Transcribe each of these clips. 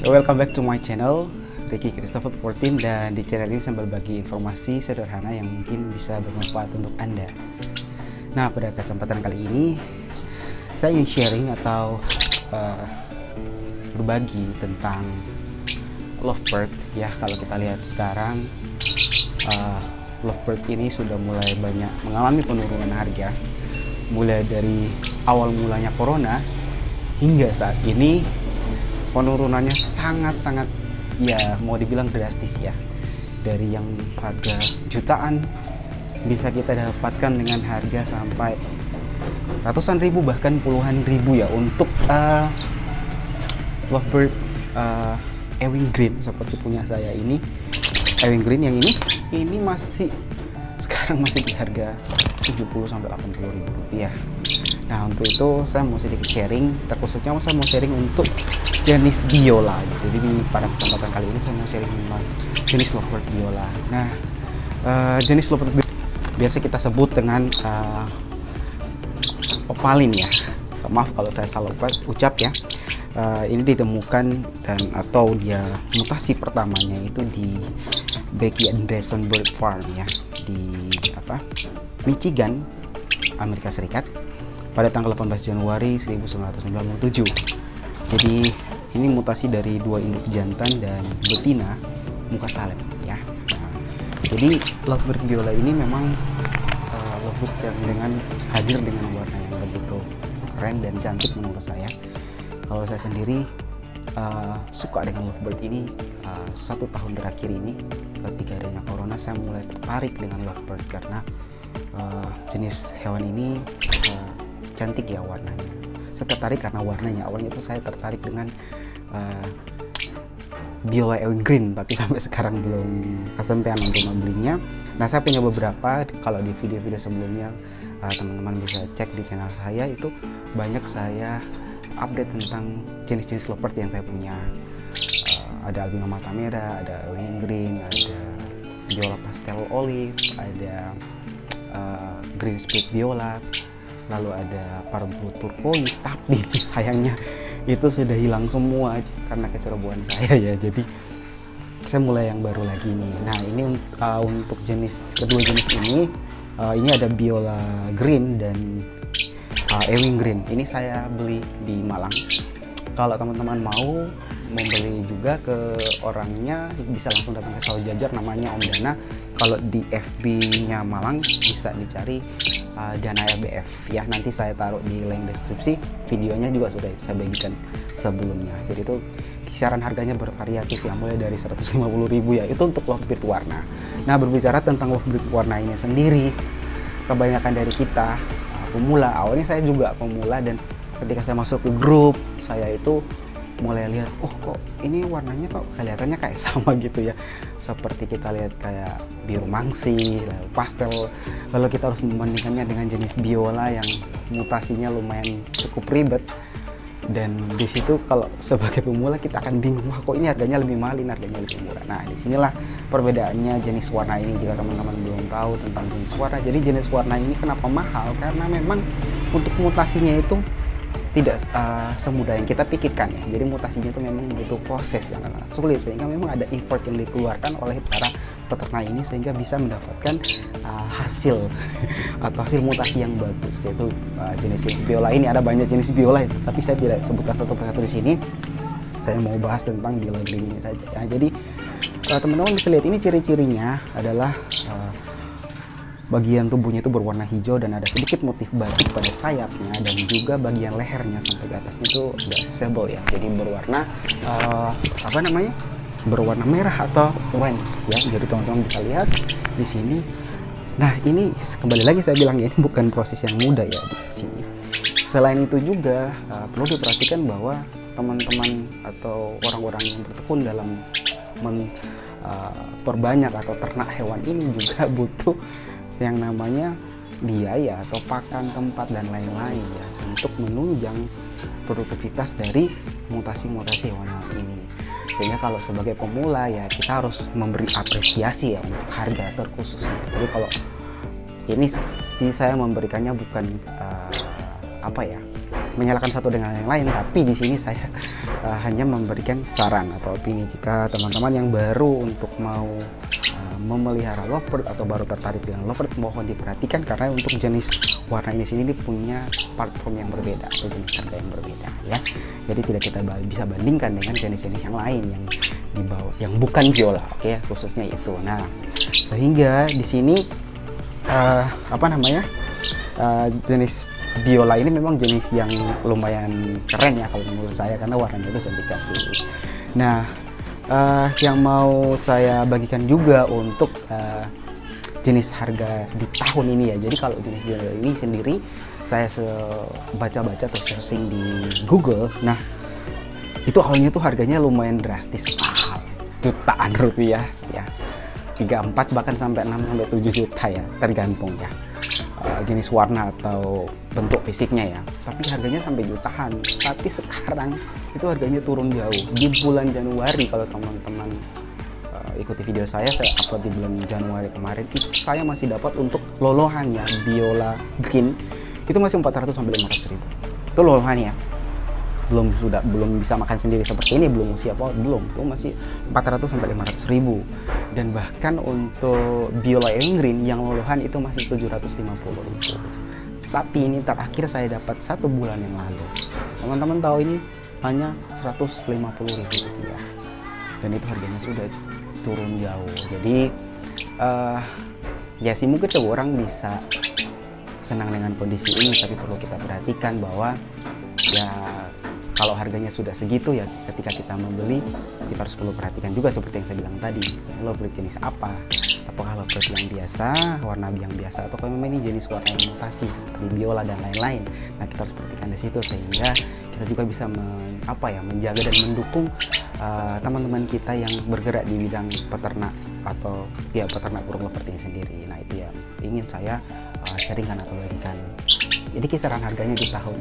Welcome back to my channel, Ricky Christopher 14, dan di channel ini saya berbagi informasi sederhana yang mungkin bisa bermanfaat untuk Anda. Nah, pada kesempatan kali ini saya ingin sharing atau berbagi tentang lovebird ya. Kalau kita lihat sekarang lovebird ini sudah mulai banyak mengalami penurunan harga, mulai dari awal mulanya corona hingga saat ini penurunannya sangat-sangat ya mau dibilang drastis ya. Dari yang harga jutaan bisa kita dapatkan dengan harga sampai ratusan ribu bahkan puluhan ribu ya untuk lovebird Ewing Green seperti punya saya ini. Ewing Green yang ini masih sekarang masih di harga 70 sampai 80 ribu rupiah. Nah, untuk itu saya mau sedikit sharing, terkhususnya saya mau sharing untuk jenis biola. Jadi pada kesempatan kali ini saya mau sharing tentang jenis lovebird biola. Nah, jenis lovebird biasa kita sebut dengan opalin ya. Maaf kalau saya salah ucap ya. Ini ditemukan dan atau dia mutasi pertamanya itu di Becky Anderson Bird Farm ya, di Michigan, Amerika Serikat pada tanggal 18 Januari 1997. Jadi ini mutasi dari dua induk jantan dan betina muka salep ya. Nah, jadi lovebird biola ini memang lovebird yang dengan hadir dengan warna yang begitu keren dan cantik menurut saya. Kalau saya sendiri suka dengan lovebird ini. 1 tahun terakhir ini ketika adanya corona saya mulai tertarik dengan lovebird karena jenis hewan ini cantik ya warnanya. Saya tertarik karena warnanya. Awalnya itu saya tertarik dengan biola Ewing Green, tapi sampai sekarang belum kesampaian untuk membelinya. Nah, saya punya beberapa. Kalau di video-video sebelumnya teman-teman bisa cek di channel saya, itu banyak saya update tentang jenis-jenis lovebird yang saya punya. Ada albino mata merah, ada Ewing Green, ada biola pastel olive, ada green split viola, lalu ada parblue turquoise, tapi sayangnya itu sudah hilang semua karena kecerobohan saya ya. Jadi saya mulai yang baru lagi nih. Nah, ini untuk kedua jenis ini ada biola green dan Ewing Green. Ini saya beli di Malang. Kalau teman-teman mau membeli juga ke orangnya bisa langsung datang ke Sawah Jajar, namanya Om Dana. Kalau di FB-nya Malang bisa dicari Dana LBF ya. Nanti saya taruh di link deskripsi. Videonya juga sudah saya bagikan sebelumnya. Jadi itu kisaran harganya bervariatif ya, mulai dari 150.000 ya. Itu untuk lovebird warna. Nah, berbicara tentang lovebird warna ini sendiri, kebanyakan dari kita pemula. Awalnya saya juga pemula, dan ketika saya masuk ke grup saya itu mulai lihat, oh kok ini warnanya kok kelihatannya kayak sama gitu ya, seperti kita lihat kayak biru mangsi, lalu pastel, lalu kita harus membandingkannya dengan jenis biola yang mutasinya lumayan cukup ribet. Dan di situ kalau sebagai pemula kita akan bingung, wah kok ini harganya lebih mahal, ini harganya lebih murah. Nah, disinilah perbedaannya jenis warna ini. Jika teman-teman belum tahu tentang jenis warna, jadi jenis warna ini kenapa mahal, karena memang untuk mutasinya itu tidak semudah yang kita pikirkan ya. Jadi mutasinya itu memang butuh proses yang sulit, sehingga memang ada effort yang dikeluarkan oleh para peternak ini sehingga bisa mendapatkan hasil atau hasil mutasi yang bagus, yaitu jenis biola ini. Ada banyak jenis biola itu, tapi saya tidak sebutkan satu persatu di sini. Saya mau bahas tentang biola green ini saja ya. Jadi teman-teman bisa lihat ini ciri-cirinya adalah bagian tubuhnya itu berwarna hijau dan ada sedikit motif batu pada sayapnya, dan juga bagian lehernya sampai ke atasnya itu ada sable ya. Jadi berwarna berwarna merah atau orange ya. Jadi teman-teman bisa lihat di sini. Nah, ini kembali lagi saya bilang ya, ini bukan proses yang mudah ya di sini. Selain itu juga perlu diperhatikan bahwa teman-teman atau orang-orang yang bertekun dalam perbanyak atau ternak hewan ini juga butuh yang namanya biaya atau pakan, tempat, dan lain-lain ya, untuk menunjang produktivitas dari mutasi-mutasi hewan ini. Sehingga kalau sebagai pemula ya kita harus memberi apresiasi ya untuk harga terkhususnya. Jadi kalau ini sih saya memberikannya bukan menyalahkan satu dengan yang lain, tapi di sini saya hanya memberikan saran atau opini. Jika teman-teman yang baru untuk mau memelihara lovebird atau baru tertarik dengan lovebird, mohon diperhatikan karena untuk jenis warna ini sini punya platform yang berbeda atau jenis harga yang berbeda ya. Jadi tidak kita bisa bandingkan dengan jenis-jenis yang lain yang di bawah, yang bukan viola, oke ya, khususnya itu. Nah, sehingga di sini jenis viola ini memang jenis yang lumayan keren ya kalau menurut saya, karena warnanya itu cantik-cantik. Nah, yang mau saya bagikan juga untuk jenis harga di tahun ini ya. Jadi kalau jenis viola ini sendiri saya baca-baca atau searching di Google, nah itu awalnya tuh harganya lumayan drastis mahal, jutaan rupiah ya, 3-4 bahkan sampai 6-7 juta ya, tergantung ya jenis warna atau bentuk fisiknya ya, tapi harganya sampai jutaan. Tapi sekarang itu harganya turun jauh. Di bulan Januari, kalau teman-teman ikuti video saya upload di bulan Januari kemarin, itu saya masih dapat untuk lolohannya viola green itu masih 400 sampai 500 ribu. Itu lolohannya, belum bisa makan sendiri seperti ini, belum siap belum, itu masih 400 sampai 500 ribu. Dan bahkan untuk viola evergreen yang lolohan itu masih 750 ribu. Tapi ini terakhir saya dapat 1 bulan yang lalu, teman-teman tahu, ini hanya 150 ribu rupiah, dan itu harganya sudah turun jauh. Jadi ya sih, mungkin semua orang bisa senang dengan kondisi ini, tapi perlu kita perhatikan bahwa ya kalau harganya sudah segitu ya, ketika kita membeli kita harus perlu perhatikan juga seperti yang saya bilang tadi, lovebird jenis apa, apakah lovebird yang biasa, warna yang biasa, atau kalau memang ini jenis warna yang mutasi seperti viola dan lain-lain. Nah, kita harus perhatikan di situ sehingga kita juga bisa menjaga dan mendukung teman-teman kita yang bergerak di bidang peternak atau ya peternak burung lovebird ini sendiri. Nah, itu yang ingin saya sharingkan atau bagikan. Jadi kisaran harganya di tahun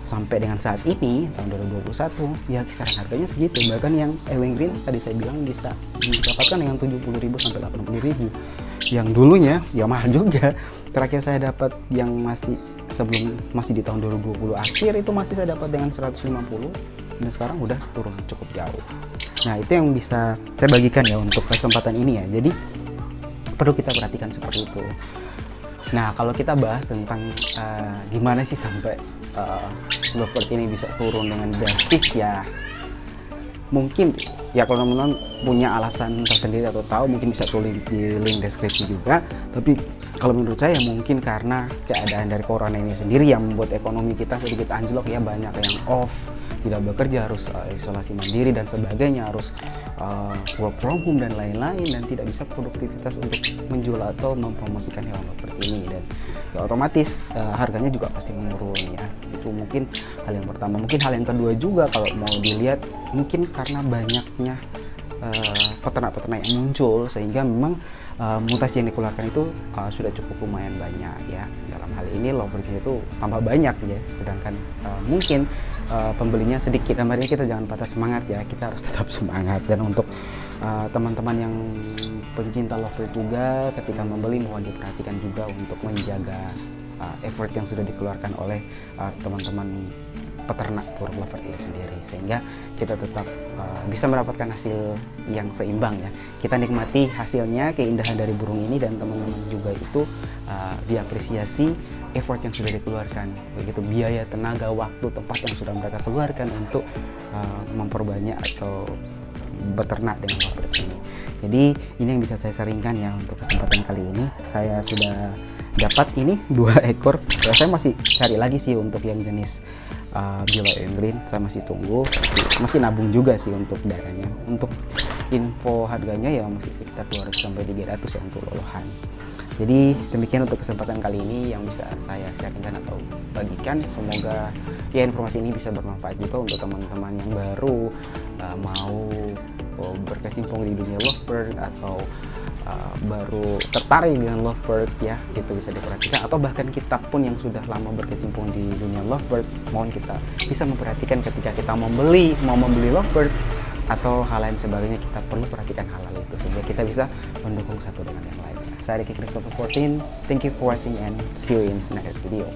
sampai dengan saat ini tahun 2021 ya kisaran harganya segitu. Bahkan yang evergreen tadi saya bilang bisa didapatkan dengan 70.000 sampai 80.000. Yang dulunya ya mahal juga. Terakhir saya dapat yang masih di tahun 2020 akhir itu masih saya dapat dengan 150, dan sekarang udah turun cukup jauh. Nah, itu yang bisa saya bagikan ya untuk kesempatan ini ya. Jadi perlu kita perhatikan seperti itu. Nah, kalau kita bahas tentang gimana sih sampai lovebird ini bisa turun dengan drastis ya, mungkin ya kalau teman-teman punya alasan tersendiri atau tahu, mungkin bisa tulis di link deskripsi juga. Tapi kalau menurut saya mungkin karena keadaan dari corona ini sendiri yang membuat ekonomi kita sedikit anjlok ya, banyak yang off, tidak bekerja, harus isolasi mandiri dan sebagainya, harus work from home dan lain-lain, dan tidak bisa produktivitas untuk menjual atau mempromosikan hewan lovebird ini, dan ya otomatis harganya juga pasti menurun ya. Itu mungkin hal yang pertama. Mungkin hal yang kedua juga kalau mau dilihat, mungkin karena banyaknya peternak-peternak yang muncul, sehingga memang mutasi yang dikeluarkan itu sudah cukup lumayan banyak ya. Dalam hal ini lovebird itu tambah banyak ya, sedangkan mungkin pembelinya sedikit. Dan ini kita jangan patah semangat ya, kita harus tetap semangat. Dan untuk teman-teman yang pencinta lovebird juga, ketika membeli mohon diperhatikan juga untuk menjaga effort yang sudah dikeluarkan oleh teman-teman peternak burung lovebird ini sendiri, sehingga kita tetap bisa mendapatkan hasil yang seimbang ya. Kita nikmati hasilnya, keindahan dari burung ini, dan teman-teman juga itu diapresiasi effort yang sudah dikeluarkan, begitu biaya, tenaga, waktu, tempat yang sudah mereka keluarkan untuk memperbanyak atau beternak dengan lovebird ini. Jadi ini yang bisa saya sharingkan ya untuk kesempatan kali ini. Saya sudah dapat ini 2 ekor. Saya masih cari lagi sih untuk yang jenis viola evergreen, saya masih tunggu, masih nabung juga sih untuk darahnya. Untuk info harganya ya masih sekitar 200 sampai 300 ya untuk lolohan. Jadi demikian untuk kesempatan kali ini yang bisa saya sharingkan atau bagikan. Semoga ya informasi ini bisa bermanfaat juga untuk teman-teman yang baru mau berkecimpung di dunia lovebird, atau baru tertarik dengan lovebird ya, itu bisa diperhatikan. Atau bahkan kita pun yang sudah lama berkecimpung di dunia lovebird, mohon kita bisa memperhatikan ketika kita mau membeli lovebird atau hal lain sebagainya, kita perlu perhatikan hal-hal itu sehingga kita bisa mendukung satu dengan yang lainnya. Saya Ricky Christopher 14, thank you for watching and see you in next video.